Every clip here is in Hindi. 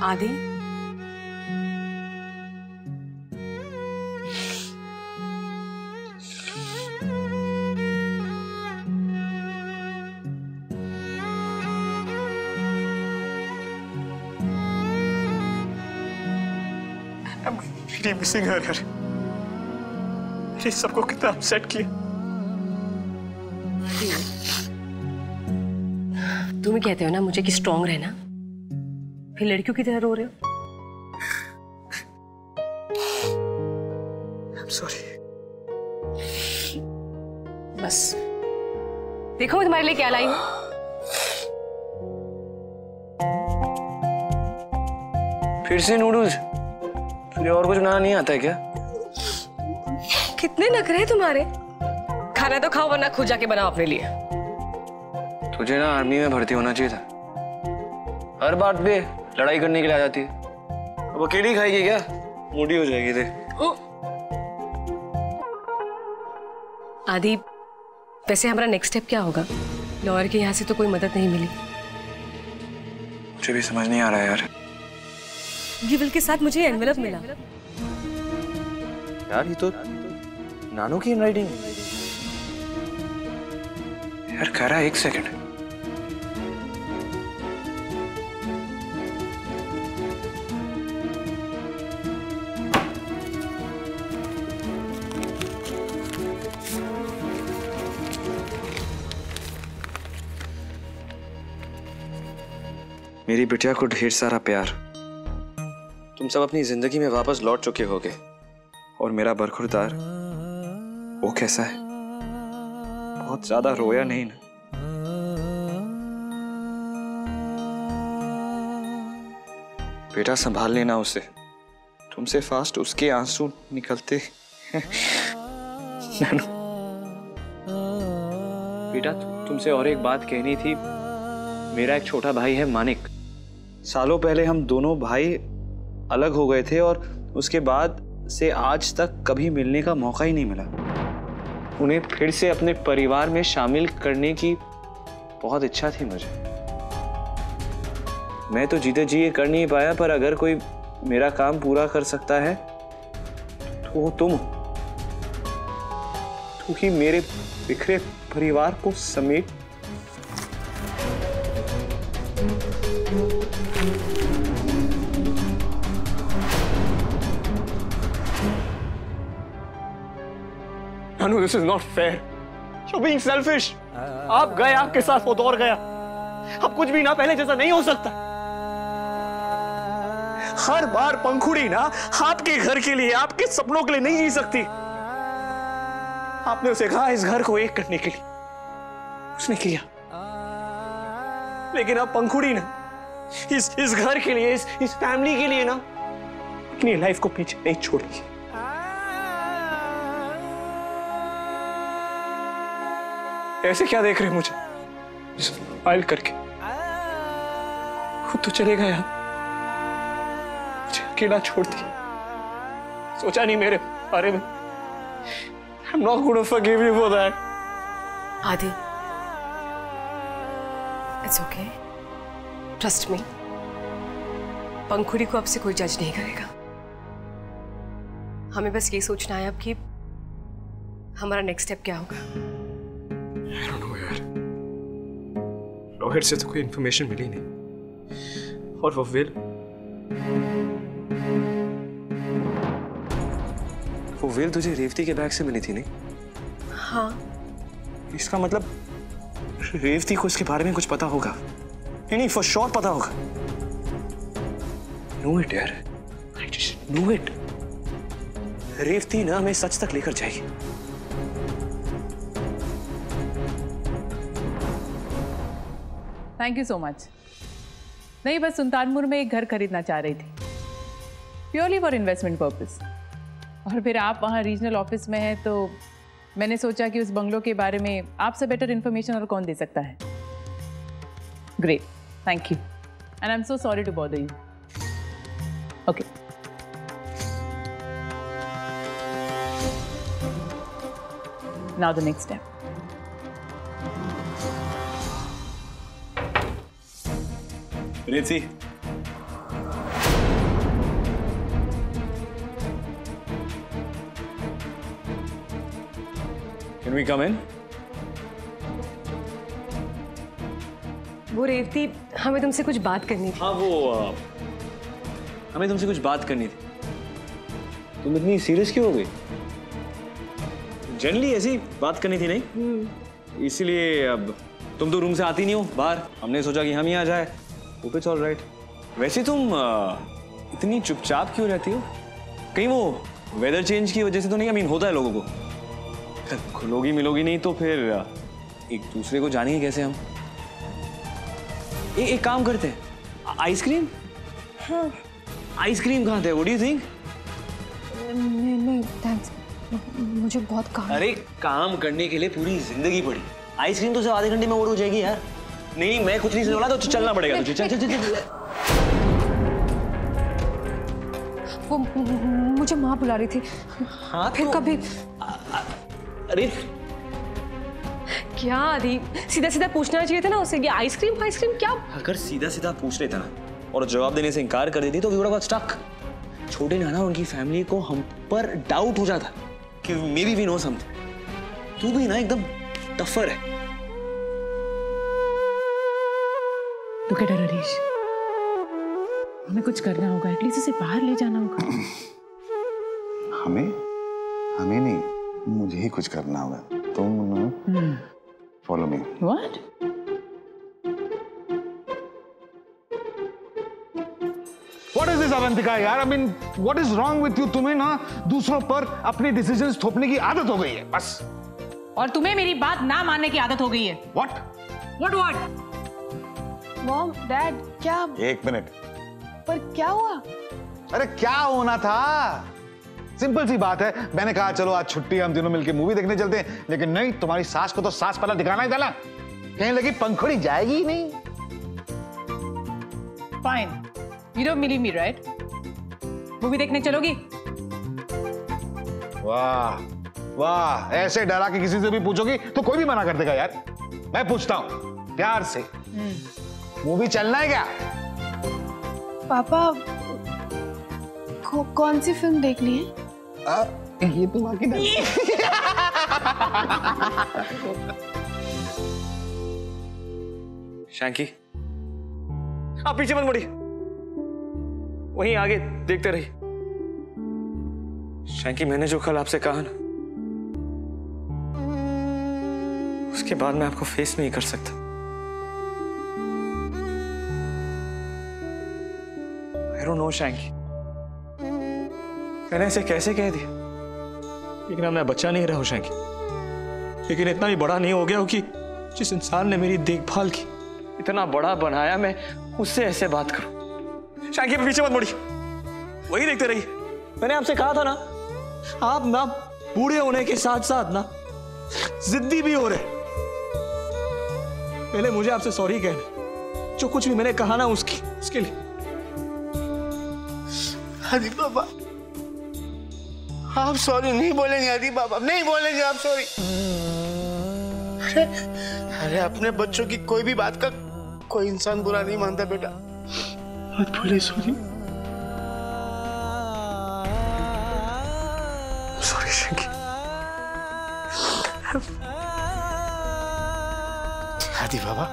आदि, मिसिंग हर यार, ये सबको कितना अपसेट किया। तुम ही कहते हो ना मुझे कि स्ट्रांग रहना, फिर लड़कियों की तरह रो रहे हो। I'm sorry। बस देखो मैं तुम्हारे लिए क्या लाई हूं। फिर से नूडल्स? तुझे और कुछ बनाना नहीं आता है क्या? कितने नखरे हैं तुम्हारे। खाना तो खाओ वरना खुद जाके बनाओ अपने लिए। तुझे ना आर्मी में भर्ती होना चाहिए था। हर बात पे लड़ाई करने के लिए आ जाती है। अब अकेली खाएगी क्या? मोटी हो जाएगी देख। आदि, वैसे हमारा नेक्स्ट स्टेप क्या होगा? लॉयर के यहाँ से तो कोई मदद नहीं मिली। मुझे भी समझ नहीं आ रहा है यार। गिविल के साथ मुझे एनवेलप मिला। यार ये तो नानू की हैंडराइटिंग है। यार कह रहा है, एक सेकंड। मेरी बिटिया को ढेर सारा प्यार। तुम सब अपनी जिंदगी में वापस लौट चुके होगे, और मेरा बरखुरदार वो कैसा है? बहुत ज्यादा रोया नहीं ना? बेटा संभाल लेना उसे, तुमसे फास्ट उसके आंसू निकलते नानू। बेटा तुमसे और एक बात कहनी थी। मेरा एक छोटा भाई है मानिक। सालों पहले हम दोनों भाई अलग हो गए थे, और उसके बाद से आज तक कभी मिलने का मौका ही नहीं मिला। उन्हें फिर से अपने परिवार में शामिल करने की बहुत इच्छा थी मुझे। मैं तो जीते जी ये कर नहीं पाया, पर अगर कोई मेरा काम पूरा कर सकता है तो वो तुम हो। क्योंकि मेरे बिखरे परिवार को समेट Anu, this is not fair. You're being selfish. आप गए, आपके साथ वो दौर गया। अब कुछ भी ना पहले जैसा नहीं हो सकता। हर बार पंखुड़ी ना आपके घर के लिए, आपके सपनों के लिए नहीं जी सकती। आपने उसे कहा इस घर को एक करने के लिए, उसने किया। लेकिन अब पंखुड़ी ना इस घर के लिए, इस फैमिली के लिए ना अपनी लाइफ को पीछे नहीं छोड़ेगी। ऐसे क्या देख रहे मुझे स्माइल करके? खुद तो चले गया, मुझे अकेला छोड़ दिया। सोचा नहीं मेरे बारे में। I'm not going to forgive you for that. आदि, it's okay. Trust me. पंखुड़ी को अब से कोई जज नहीं करेगा। हमें बस ये सोचना है अब कि हमारा नेक्स्ट स्टेप क्या होगा। I don't know यार। लॉयर से तो कोई इंफॉर्मेशन मिली नहीं, और वो विल तुझे रेवती के बैग से मिली थी नहीं? हाँ। इसका मतलब रेवती को इसके बारे में कुछ पता होगा। नहीं, फॉर श्योर पता होगा। नो इट यार, I just know it. Revathi ना हमें सच तक लेकर जाएगी। Thank you so much. नहीं, बस सुल्तानपुर में एक घर खरीदना चाह रही थी, प्योरली फॉर इन्वेस्टमेंट पर्पस। और फिर आप वहाँ रीजनल ऑफिस में हैं, तो मैंने सोचा कि उस बंगलो के बारे में आपसे बेटर इन्फॉर्मेशन और कौन दे सकता है। Great, thank you, and I am so sorry to bother you. Okay, now the next step. Revathi, me come in? वो रेवती, हमें तुमसे कुछ बात करनी थी। हाँ वो हमें तुमसे कुछ बात करनी थी। तुम इतनी सीरियस क्यों हो गई? जनरली ऐसी बात करनी थी नहीं? इसीलिए अब तुम तो रूम से आती नहीं हो बाहर, हमने सोचा कि हम ही आ जाए। It's all right. वैसे तुम इतनी चुपचाप क्यों रहती हो? कहीं वो वेदर चेंज की वजह से तो नहीं? आई मीन होता है लोगों को, खुलोगी मिलोगी नहीं तो फिर एक दूसरे को जानेंगे कैसे हम? एक काम करते हैं, आइसक्रीम? हाँ। आइसक्रीम कहाँ थे? What do you think? नहीं थैंक्स, मुझे बहुत काम। अरे काम करने के लिए पूरी जिंदगी पड़ी, आइसक्रीम तो सिर्फ आधे घंटे में ऑर्डर हो जाएगी यार। नहीं मैं कुछ नहीं सुनने वाला, तो चलना पड़ेगा तुझे। चल चल चल चल। वो मुझे माँ बुला रही थी। हाँ फिर तो, कभी। अरे क्या आदि, सीधा सीधा पूछना चाहिए था ना उसे, ये आइसक्रीम आइसक्रीम क्या? अगर सीधा सीधा पूछ लेता ना और जवाब देने से इनकार कर देती तो we would have got stuck. छोटे नाना उनकी फैमिली को हम पर डाउट हो जाता कि maybe we know something. तू भी ना एकदम टफर है। Look at her, Harish. हमें कुछ करना होगा, एटलीस्ट इसे बाहर ले जाना होगा। हमें नहीं, मुझे ही कुछ करना होगा। तुम follow me. What? What is this Avantika यार? I mean, what is wrong with you? तुम्हें ना दूसरों पर अपनी डिसीजंस थोपने की आदत हो गई है बस। और तुम्हें मेरी बात ना मानने की आदत हो गई है। What? What? मॉम, डैड, क्या? एक मिनट। पर क्या हुआ? अरे क्या होना था? सिंपल सी बात है, मैंने कहा चलो आज छुट्टी, हम तीनों मिलके मूवी देखने चलते हैं, लेकिन नहीं, तुम्हारी सास को तो सास पाला दिखाना ही था ना। कहीं लगी पंखुड़ी जाएगी ही नहीं। Fine. You don't believe me, right? Movie देखने चलोगी? वाह वाह, ऐसे डरा के किसी से भी पूछोगी तो कोई भी मना कर देगा यार। मैं पूछता हूँ प्यार से, मूवी चलना है क्या? पापा, कौन सी फिल्म देखनी है? ये तुम आके शैंकी, आप पीछे मत मुड़िए, वहीं आगे देखते रहिए। शैंकी, मैंने जो कल आपसे कहा ना, उसके बाद मैं आपको फेस नहीं कर सकता। आई डोंट नो शैंकी, मैंने ऐसे कैसे कह दिया, लेकिन अब मैं बच्चा नहीं रहा हूं शैंकी, लेकिन इतना भी बड़ा नहीं हो गया हूं कि जिस इंसान ने मेरी देखभाल की, इतना बड़ा बनाया, मैं उससे ऐसे बात करूं। शैंकी, पीछे मत मुड़िए, वही देखते रहिए। मैंने आपसे कहा था ना, आप ना बूढ़े होने के साथ साथ ना जिद्दी भी हो रहे। पहले मुझे आपसे सॉरी कहना, जो कुछ भी मैंने कहा ना उसके लिए। आदि बाबा, आप सॉरी नहीं बोलेंगे? आदि बाबा नहीं बोलेंगे आप सॉरी? अरे अपने बच्चों की कोई भी बात का कोई इंसान बुरा नहीं मानता बेटा, मत बोले सॉरी। सॉरी शंकी। आदि बाबा,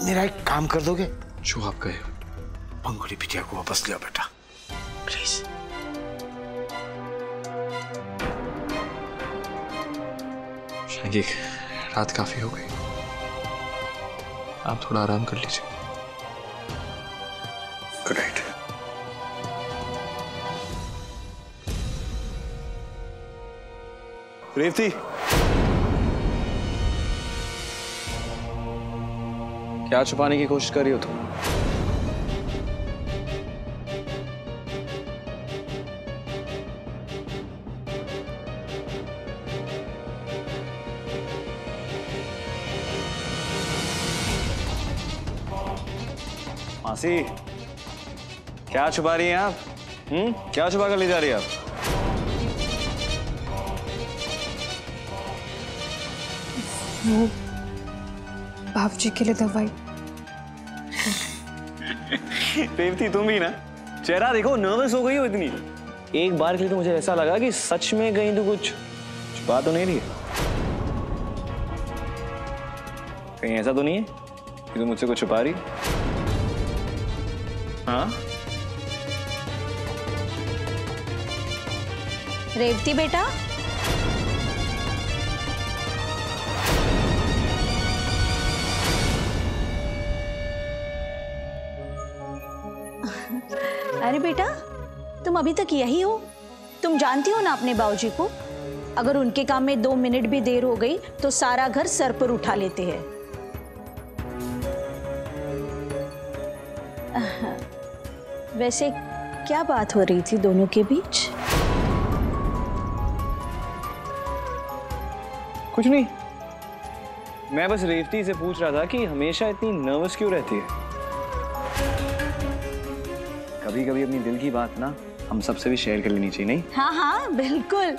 मेरा एक काम कर दोगे? जो आप कहे। पंखुड़ी बिटिया को वापस लिया बेटा, प्लीज। शैंकी, रात काफी हो गई, आप थोड़ा आराम कर लीजिए। Good night. रेवती, क्या छुपाने की कोशिश कर रही हो तुम? मासी, क्या छुपा रही हैं आप? क्या छुपा कर ले जा रही हैं आप? वो बाबूजी के लिए दवाई। रेवती, तुम भी ना, चेहरा देखो, नर्वस हो गई हो इतनी। एक बार के लिए तो मुझे ऐसा लगा कि सच में कहीं तो कुछ छुपा तो नहीं रही है? कहीं ऐसा तो नहीं है कि तुम मुझसे कुछ छुपा रही? हाँ? रेवती बेटा, अरे बेटा, तुम अभी तक यही हो? तुम जानती हो ना अपने बाबूजी को, अगर उनके काम में 2 मिनट भी देर हो गई तो सारा घर सर पर उठा लेते हैं। वैसे क्या बात हो रही थी दोनों के बीच? कुछ नहीं, मैं बस रेवती से पूछ रहा था कि हमेशा इतनी नर्वस क्यों रहती है। कभी कभी अपनी दिल की बात ना हम सबसे भी शेयर कर लेनी चाहिए, नहीं? हाँ हाँ बिल्कुल,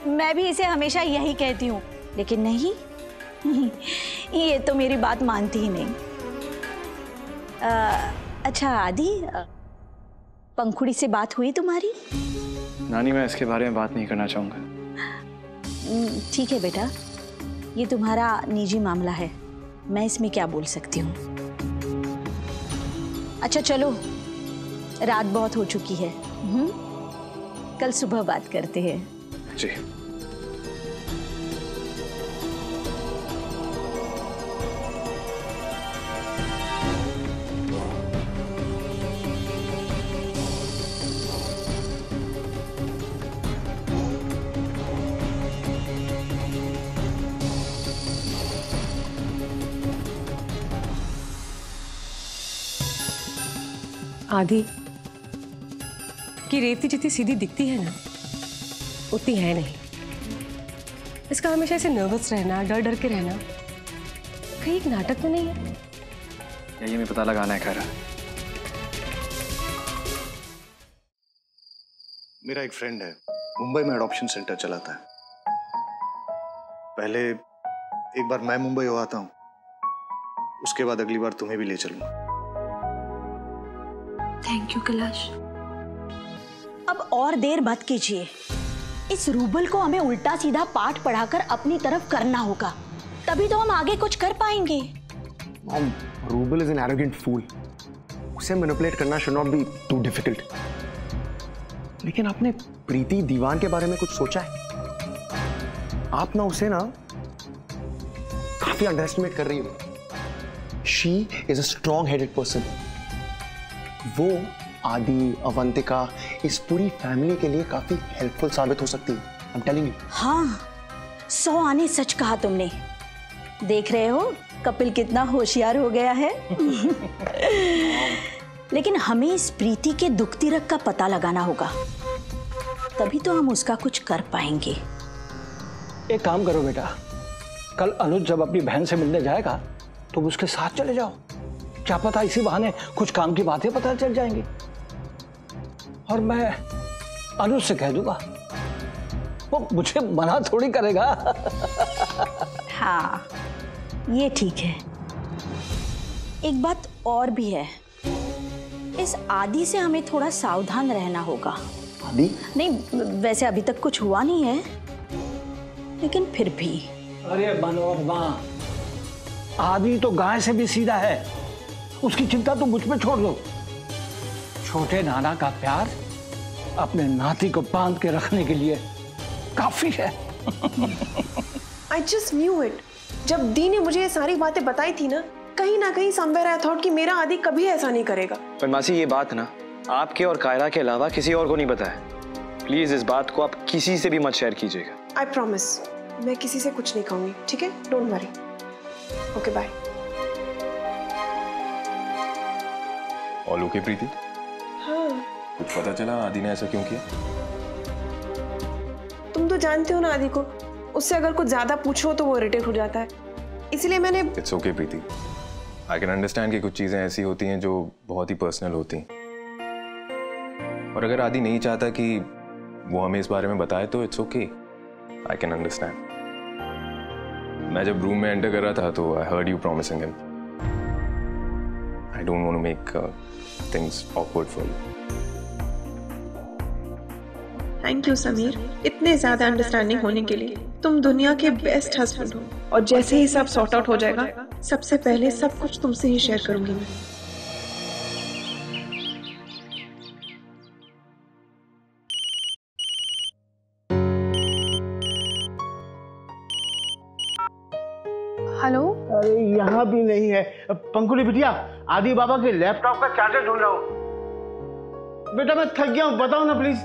मैं भी इसे हमेशा यही कहती हूँ, लेकिन नहीं ये तो मेरी बात मानती ही नहीं। अच्छा आदि, पंखुड़ी से बात हुई तुम्हारी? नानी, मैं इसके बारे में बात नहीं करना चाहूंगा। ठीक है बेटा, ये तुम्हारा निजी मामला है, मैं इसमें क्या बोल सकती हूँ। अच्छा चलो, रात बहुत हो चुकी है, कल सुबह बात करते हैं। जी। आदि कि रेवती जितनी सीधी दिखती है ना, उतनी है नहीं। इसका हमेशा ऐसे नर्वस रहना, डर डर के रहना, कहीं एक नाटक तो नहीं है? यही हमें पता लगाना है। खैर, मेरा एक फ्रेंड है, मुंबई में एडॉप्शन सेंटर चलाता है। पहले एक बार मैं मुंबई हो आता हूँ, उसके बाद अगली बार तुम्हें भी ले चलूंगा। Thank you Kailash. अब और देर मत कीजिए, इस रूबल को हमें उल्टा सीधा पाठ पढ़ाकर अपनी तरफ करना होगा, तभी तो हम आगे कुछ कर पाएंगे। Rubal is an arrogant fool, उसे मैनिपुलेट करना should not be too difficult. लेकिन आपने प्रीति दीवान के बारे में कुछ सोचा है? आप ना उसे ना काफी अंडर एस्टिमेट कर रही हो। She is a strong headed person. वो आदि, अवंतिका, इस पूरी फैमिली के लिए काफी हेल्पफुल साबित हो सकती है। I am telling you. हाँ, 100 आने सच कहा तुमने। देख रहे हो कपिल कितना होशियार हो गया है। लेकिन हमें इस प्रीति के दुख तिरक का पता लगाना होगा, तभी तो हम उसका कुछ कर पाएंगे। एक काम करो बेटा, कल अनुज जब अपनी बहन से मिलने जाएगा तुम उसके साथ चले जाओ। क्या पता इसी बहाने कुछ काम की बातें पता चल जाएंगी। और मैं अनुज से कह दूंगा, वो मुझे मना थोड़ी करेगा। हाँ, ये ठीक है। एक बात और भी है, इस आदि से हमें थोड़ा सावधान रहना होगा। आदि? नहीं, वैसे अभी तक कुछ हुआ नहीं है, लेकिन फिर भी। अरे मनोरमा, आदि तो गाय से भी सीधा है, उसकी चिंता तो मुझ पे छोड़ दो। छोटे नाना का प्यार अपने नाती को बांध के रखने के लिए काफी है। I just knew it. जब दी ने मुझे ये सारी बातें बताई थी ना कहीं somewhere I thought कि मेरा आदि कभी ऐसा नहीं करेगा। पर मासी, ये बात ना आपके और कायरा के अलावा किसी और को नहीं पता है। प्लीज इस बात को आप किसी से भी मत शेयर कीजिएगा। I promise, मैं किसी से कुछ नहीं कहूंगी, ठीक है? Don't worry. Okay, bye. All okay Preeti? हाँ। कुछ पता चला आदि ने ऐसा क्यों किया? तुम तो जानते हो ना आदि को, उससे अगर कुछ ज्यादा पूछो तो वो इरिटेट हो जाता है, इसलिए मैंने। It's okay Preeti, I can understand कि कुछ चीजें ऐसी होती हैं जो बहुत ही पर्सनल होती हैं, और अगर आदि नहीं चाहता कि वो हमें इस बारे में बताए तो it's okay, I can understand. मैं जब रूम में एंटर कर रहा था तो I heard you promising him. I don't want to make things awkward for you. Thank you Sameer, इतने ज्यादा अंडरस्टैंडिंग होने के लिए। तुम दुनिया के बेस्ट हस्बैंड हो और जैसे ही सब सॉर्ट आउट हो जाएगा सबसे पहले सब कुछ तुमसे ही शेयर करूंगी मैं। हेलो। अरे यहाँ भी नहीं है। पंकुली बिटिया, आदि बाबा के लैपटॉप का चार्जर ढूंढ रहा हूँ। बेटा मैं थक गया हूँ, बताओ ना प्लीज।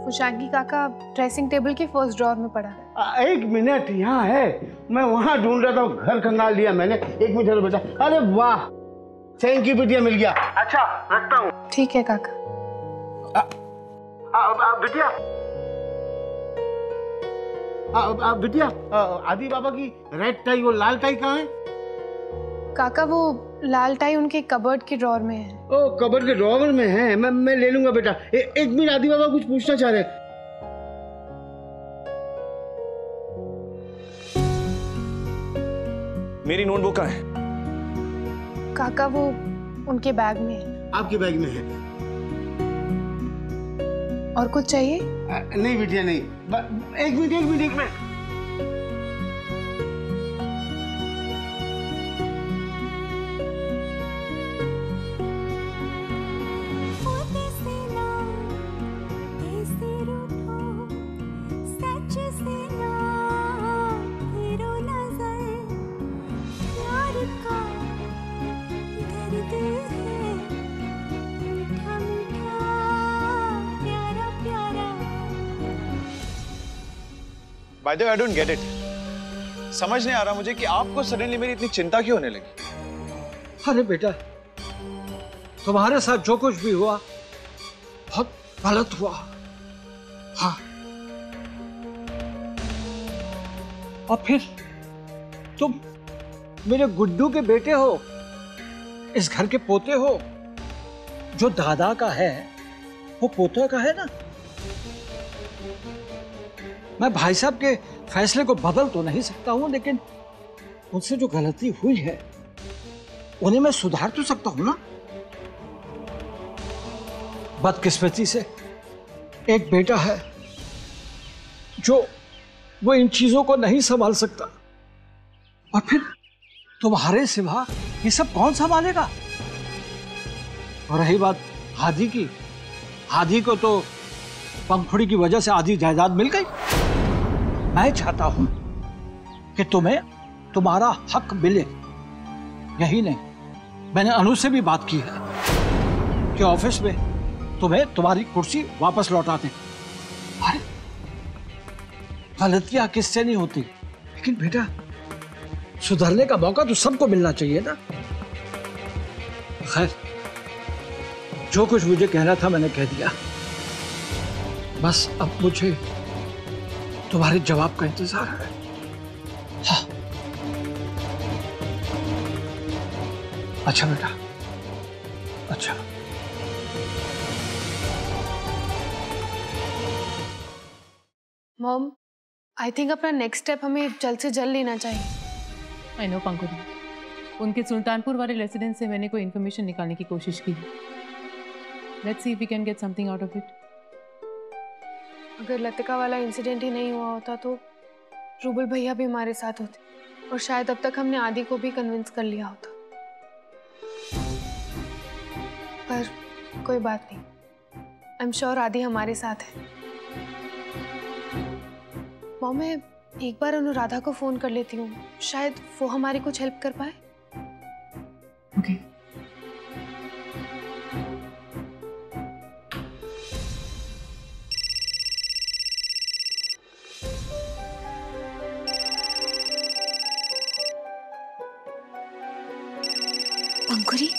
फुशांगी काका ड्रेसिंग टेबल के फर्स्ट ड्रॉर में पड़ा है। एक मिनट, यहाँ है, मैं वहां ढूंढ रहा था, घर खंगाल लिया मैंने। एक मिनट चलो बेटा। अरे वाह, थैंक यू बिटिया, मिल गया। अच्छा रखता हूँ। ठीक है काका। बिटिया बिटिया, आदि बाबा की रेड टाई, वो लाल टाई कहाँ है? काका वो लाल टाई उनके कबर्ड के ड्रॉर में है। ओ कबर्ड के ड्रॉवर में है, मैं ले लूंगा बेटा। एक मिनट, आदि बाबा कुछ पूछना चाह रहे हैं। मेरी नोटबुक कहाँ है? काका वो उनके बैग में है। आपके बैग में है? और कुछ चाहिए? नहीं बिटिया नहीं। एक minute. By the way, I don't get it. समझ नहीं आ रहा मुझे कि आपको सडनली मेरी इतनी चिंता क्यों होने लगी। अरे बेटा, तुम्हारे साथ जो कुछ भी हुआ बहुत गलत हुआ। हाँ, और फिर तुम मेरे गुड्डू के बेटे हो, इस घर के पोते हो। जो दादा का है वो पोता का है ना। मैं भाई साहब के फैसले को बदल तो नहीं सकता हूं, लेकिन उनसे जो गलती हुई है उन्हें मैं सुधार तो सकता हूं ना। बदकिस्मती से एक बेटा है जो वो इन चीजों को नहीं संभाल सकता, और फिर तुम्हारे सिवा ये सब कौन संभालेगा। और रही बात हादी की, हादी को तो पंखुड़ी की वजह से आधी जायदाद मिल गई। मैं चाहता हूं कि तुम्हें तुम्हारा हक मिले। यही नहीं, मैंने अनु से भी बात की है कि ऑफिस में तुम्हें तुम्हारी कुर्सी वापस लौटा दें। अरे गलतियां किससे नहीं होती, लेकिन बेटा सुधरने का मौका तो सबको मिलना चाहिए ना। खैर, जो कुछ मुझे कहना था मैंने कह दिया। बस अब मुझे तुम्हारे जवाब का इंतजार है। हाँ। अच्छा बेटा, अच्छा। मॉम, आई थिंक अपना नेक्स्ट स्टेप हमें जल्द से जल्द लेना चाहिए। आई नो पंकुली, उनके सुल्तानपुर वाले रेसिडेंस से मैंने कोई इन्फॉर्मेशन निकालने की कोशिश की। Let's see if we can get something out of it. अगर लतिका वाला इंसिडेंट ही नहीं हुआ होता तो रूबल भैया भी हमारे साथ होते, और शायद अब तक हमने आदि को भी कन्विंस कर लिया होता। पर कोई बात नहीं, आई एम श्योर आदि हमारे साथ है। मॉम, मैं एक बार अनुराधा को फोन कर लेती हूँ, शायद वो हमारी कुछ हेल्प कर पाए। ओके। पंकुरी,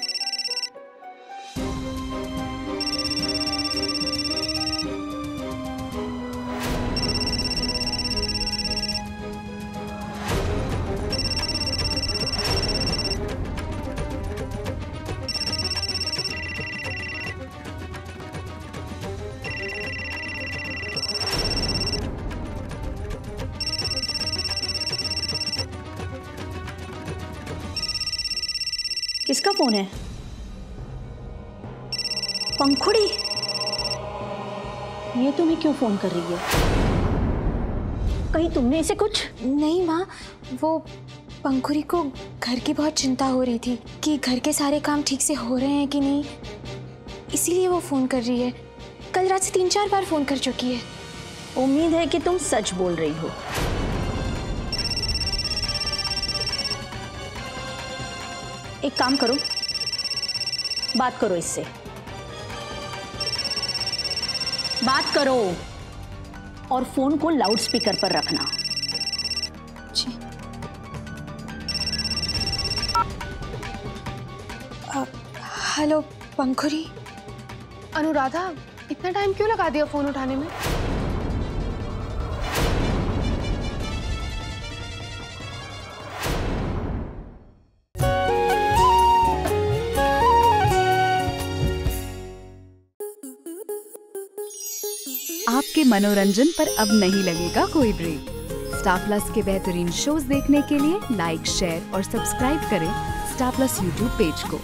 किसका फोन है? पंखुड़ी, ये तुम्हें क्यों फोन कर रही है? कहीं तुमने इसे कुछ? नहीं माँ, वो पंखुड़ी को घर की बहुत चिंता हो रही थी कि घर के सारे काम ठीक से हो रहे हैं कि नहीं, इसीलिए वो फोन कर रही है। कल रात से 3-4 बार फोन कर चुकी है। उम्मीद है कि तुम सच बोल रही हो। एक काम करो, बात करो इससे, बात करो और फोन को लाउड स्पीकर पर रखना। जी। हेलो पंखुड़ी। अनुराधा, इतना टाइम क्यों लगा दिया फोन उठाने में? आपके मनोरंजन पर अब नहीं लगेगा कोई ब्रेक। स्टार प्लस के बेहतरीन शोज देखने के लिए लाइक, शेयर और सब्सक्राइब करें स्टार प्लस यूट्यूब पेज को।